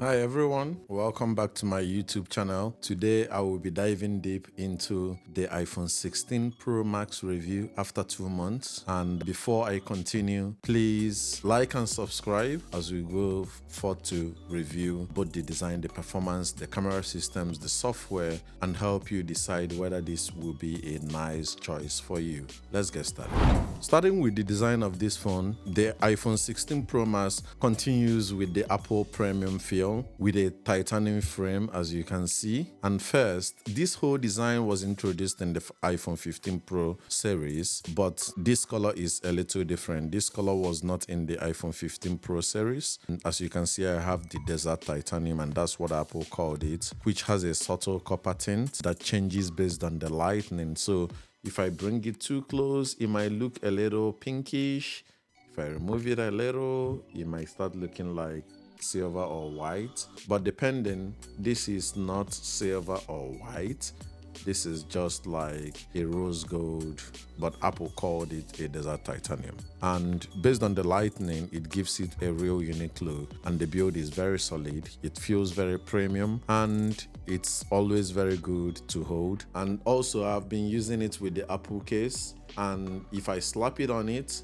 Hi everyone, welcome back to my YouTube channel. Today I will be diving deep into the iPhone 16 Pro Max review after 2 months. And before I continue, please like and subscribe as we go forth to review both the design, the performance, the camera systems, the software, and help you decide whether this will be a nice choice for you. Let's get started. Starting with the design of this phone, the iPhone 16 Pro Max continues with the Apple premium feel with a titanium frame, as you can see. And first, this whole design was introduced in the iPhone 15 Pro series, but this color is a little different. This color was not in the iPhone 15 Pro series. And as you can see, I have the desert titanium, and that's what Apple called it, which has a subtle copper tint that changes based on the lighting. So if I bring it too close, it might look a little pinkish. If I remove it a little, it might start looking like silver or white. But depending, this is not silver or white. This is just like a rose gold, but Apple called it a desert titanium. And based on the lighting, it gives it a real unique look. And the build is very solid. It feels very premium, and it's always very good to hold. And also, I've been using it with the Apple case. And if I slap it on it,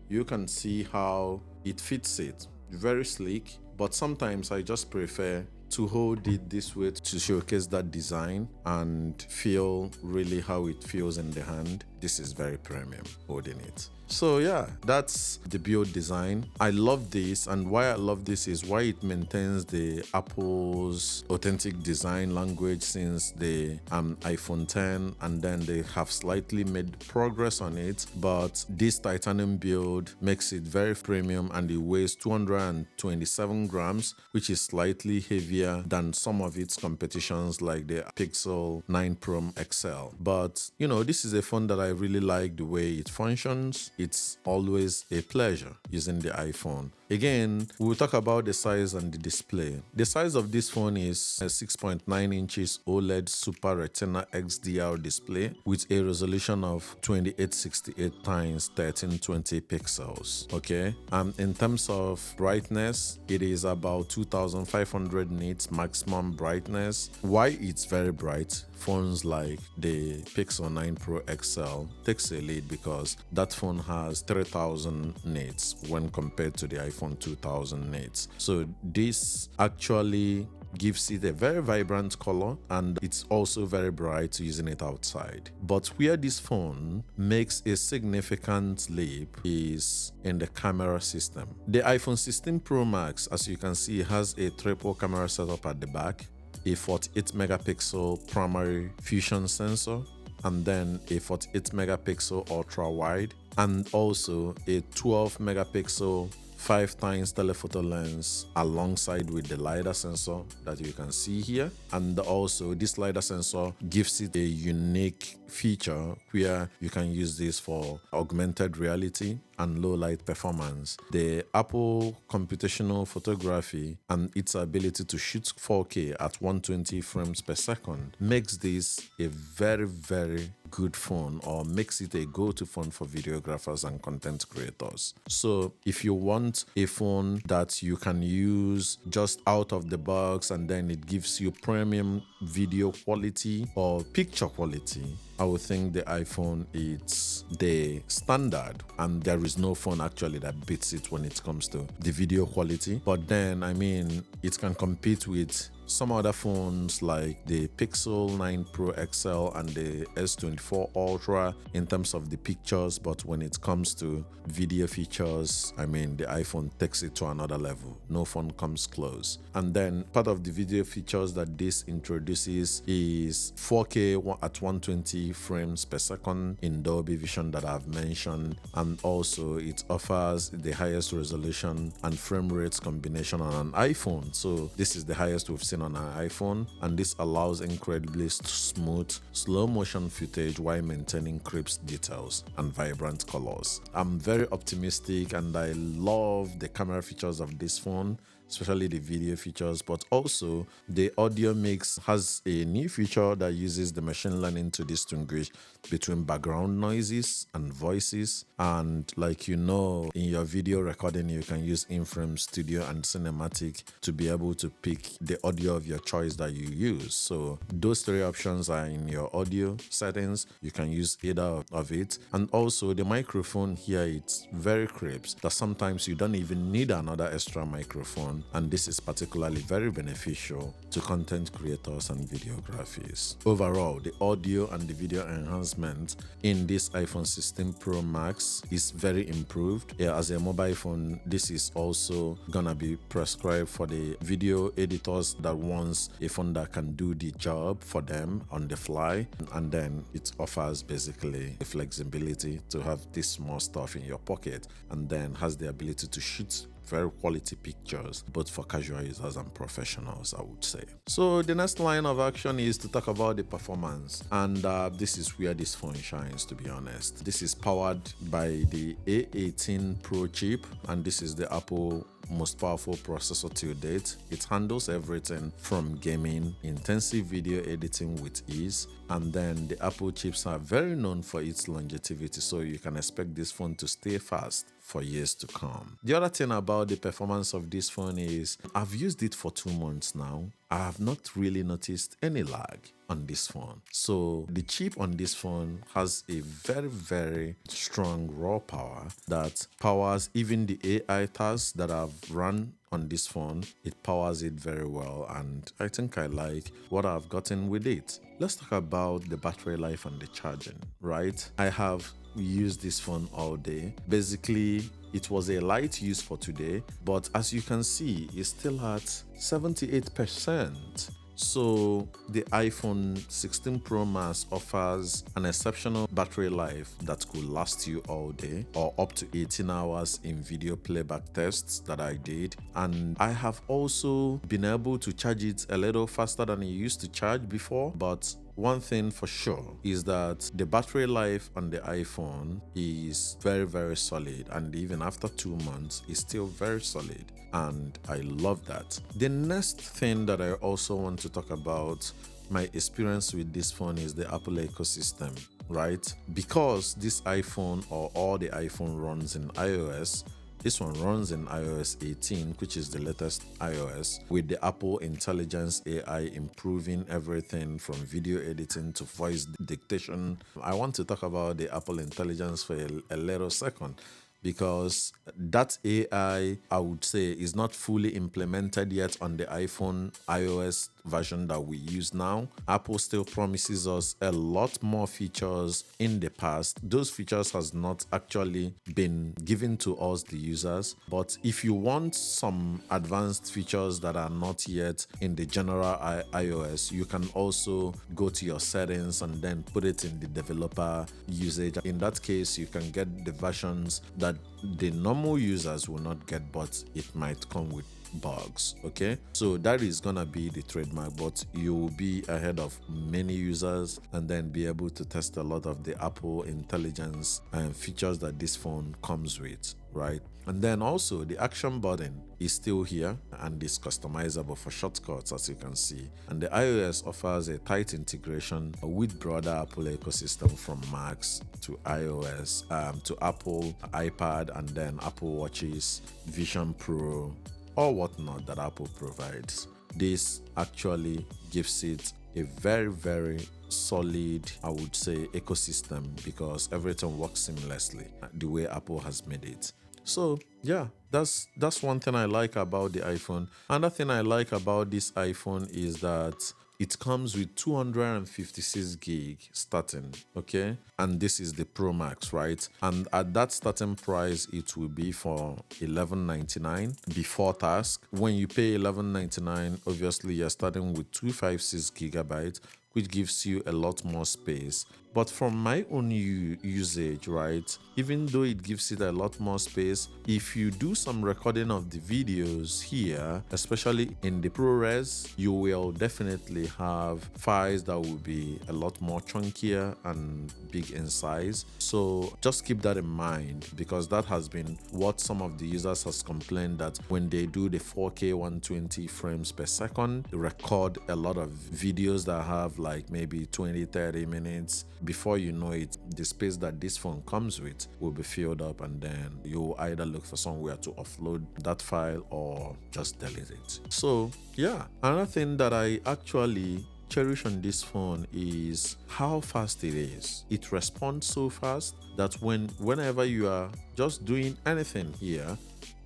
you can see how it fits it. Very sleek, but sometimes I just prefer to hold it this way to showcase that design and feel really how it feels in the hand. This is very premium holding it. So yeah, that's the build design. I love this, and why I love this is why it maintains the Apple's authentic design language since the iPhone 10, and then they have slightly made progress on it, but this titanium build makes it very premium, and it weighs 227 grams, which is slightly heavier than some of its competitions like the Pixel 9 Pro XL. But you know, this is a phone that I really like the way it functions. It's always a pleasure using the iPhone. Again, we'll talk about the size and the display. The size of this phone is a 6.9 inches OLED Super Retina XDR display with a resolution of 2868 times 1320 pixels. Okay, in terms of brightness, it is about 2500 nits maximum brightness. Why it's very bright? Phones like the Pixel 9 Pro XL takes a lead because that phone has 3000 nits when compared to the iPhone 2000 nits. So this actually gives it a very vibrant color, and it's also very bright using it outside. But where this phone makes a significant leap is in the camera system. The iPhone 16 Pro Max, as you can see, has a triple camera setup at the back, a 48 megapixel primary fusion sensor, and then a 48 megapixel ultra wide, and also a 12 megapixel 5 times telephoto lens alongside with the LiDAR sensor that you can see here. And also this LiDAR sensor gives it a unique feature where you can use this for augmented reality and low light performance. The Apple computational photography and its ability to shoot 4K at 120 frames per second makes this a very, very good phone, or makes it a go-to phone for videographers and content creators. So if you want a phone that you can use just out of the box and then it gives you premium video quality or picture quality, I would think the iPhone is the standard, and there is no phone actually that beats it when it comes to the video quality. But then, I mean, it can compete with some other phones like the Pixel 9 Pro XL and the S24 Ultra in terms of the pictures, but when it comes to video features, I mean, the iPhone takes it to another level. No phone comes close. And then part of the video features that this introduces is 4K at 120 frames per second in Dolby Vision that I've mentioned, and also it offers the highest resolution and frame rates combination on an iPhone. So this is the highest we've seen on an iPhone, and this allows incredibly smooth slow motion footage while maintaining crisp details and vibrant colors. I'm very optimistic, and I love the camera features of this phone. especially the video features, but also the audio mix has a new feature that uses the machine learning to distinguish between background noises and voices. And like in your video recording, you can use in-frame studio and cinematic to be able to pick the audio of your choice that you use. So those three options are in your audio settings. You can use either of it. And also the microphone here, it's very crisp that sometimes you don't even need another extra microphone, and this is particularly very beneficial to content creators and videographers. Overall, the audio and the video enhancement in this iPhone 16 Pro Max is very improved. Yeah, as a mobile phone, this is also gonna be prescribed for the video editors that wants a phone that can do the job for them on the fly, and then it offers basically the flexibility to have this small stuff in your pocket, and then has the ability to shoot very quality pictures, both for casual users and professionals, I would say. So the next line of action is to talk about the performance, and this is where this phone shines, to be honest. This is powered by the A18 Pro chip, and this is the Apple most powerful processor to date. It handles everything from gaming, intensive video editing with ease, and then the Apple chips are very known for its longevity, so you can expect this phone to stay fast for years to come. The other thing about the performance of this phone is I've used it for 2 months now. I have not really noticed any lag on this phone. So the chip on this phone has a very strong raw power that powers even the AI tasks that I've run on this phone. It powers it very well, and I think I like what I've gotten with it. Let's talk about the battery life and the charging, right? I have used this phone all day. Basically, it was a light use for today, but as you can see, it's still at 78%. So the iPhone 16 Pro Max offers an exceptional battery life that could last you all day, or up to 18 hours in video playback tests that I did. And I have also been able to charge it a little faster than it used to charge before, but one thing for sure is that the battery life on the iPhone is very solid, and even after 2 months it's still very solid, and I love that. The next thing that I also want to talk about, my experience with this phone, is the Apple ecosystem, right? Because this iPhone, or all the iPhone, runs in iOS. This one runs in iOS 18, which is the latest iOS, with the Apple Intelligence AI improving everything from video editing to voice dictation. I want to talk about the Apple Intelligence for a little second, because that AI, I would say, is not fully implemented yet on the iPhone iOS version that we use now. Apple still promises us a lot more features in the past. Those features has not actually been given to us, the users. But if you want some advanced features that are not yet in the general iOS, you can also go to your settings and then put it in the developer usage. In that case, you can get the versions that the normal users will not get, but it might come with bugs. Okay, so that is gonna be the trademark, but you will be ahead of many users and then be able to test a lot of the Apple Intelligence and features that this phone comes with, right? And then also the action button is still here and is customizable for shortcuts, as you can see. And the iOS offers a tight integration with broader Apple ecosystem, from Macs to iOS, to Apple iPad, and then Apple Watches, Vision Pro, or whatnot that Apple provides. This actually gives it a very solid, I would say, ecosystem, because everything works seamlessly the way Apple has made it. So yeah, that's one thing I like about the iPhone. Another thing I like about this iPhone is that it comes with 256 gig starting, okay? And this is the Pro Max, right? And at that starting price, it will be for $11.99 before tax. When you pay $11.99, obviously you're starting with 256 gigabytes, which gives you a lot more space. But from my own usage, right, even though it gives it a lot more space, if you do some recording of the videos here, especially in the ProRes, you will definitely have files that will be a lot more chunkier and big in size. So just keep that in mind, because that has been what some of the users has complained, that when they do the 4K 120 frames per second, they record a lot of videos that have like maybe 20-30 minutes. Before you know it, the space that this phone comes with will be filled up, and then you either look for somewhere to offload that file or just delete it. So yeah, another thing that I actually cherish on this phone is how fast it is. It responds so fast that whenever you are just doing anything here,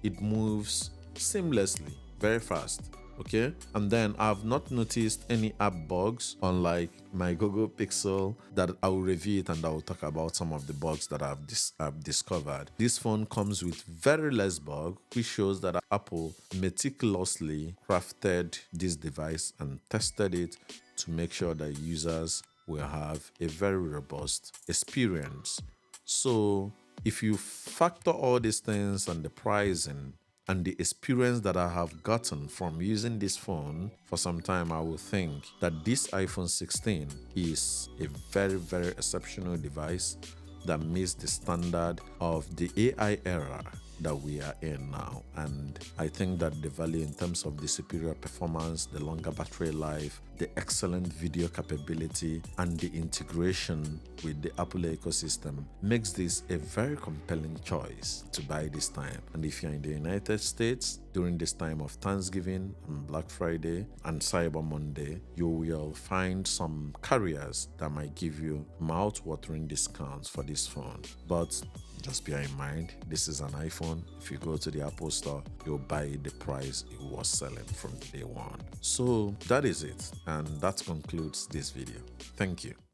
it moves seamlessly, very fast. Okay, and then I've not noticed any app bugs, unlike my Google Pixel, that I will review it and I will talk about some of the bugs that I've discovered. This phone comes with very less bug, which shows that Apple meticulously crafted this device and tested it to make sure that users will have a very robust experience. So if you factor all these things and the pricing and the experience that I have gotten from using this phone for some time, I will think that this iPhone 16 is a very, very exceptional device that meets the standard of the AI era that we are in now. And I think that the value in terms of the superior performance, the longer battery life, the excellent video capability, and the integration with the Apple ecosystem makes this a very compelling choice to buy this time. And if you're in the United States during this time of Thanksgiving and Black Friday and Cyber Monday, you will find some carriers that might give you mouth-watering discounts for this phone. But just bear in mind, this is an iPhone. If you go to the Apple Store, you'll buy it the price it was selling from day one. So that is it. And that concludes this video. Thank you.